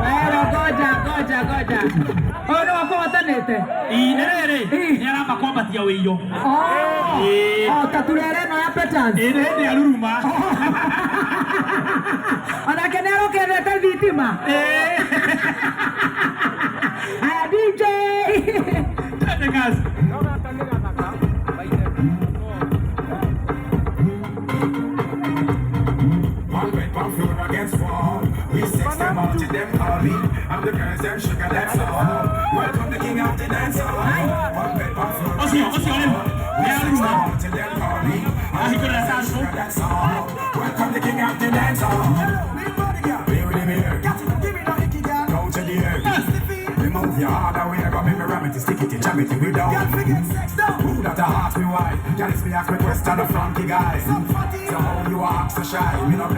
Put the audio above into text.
Wewe goja. Ono wako watanete. Inere. Yara makomba tia wiyo. Taturere no ya petans. Ene aruruma. Ana kenero kenete vitima. DJ. Tenegas. Against wall, we sex them out to them hobby. I'm the girls them sugar that's all. Welcome the king of the dance hall. One bed, one floor. What's your name? To them hobby. I'm the girls them sugar that's all. Welcome the king of the dance hall. Play with him here. Go to the earth. Remove your heart away. Go make me ram it, stick it, jam it, we down. Who that a ask me why? Can me ask me question the funky guy. So how you act so shy? Me not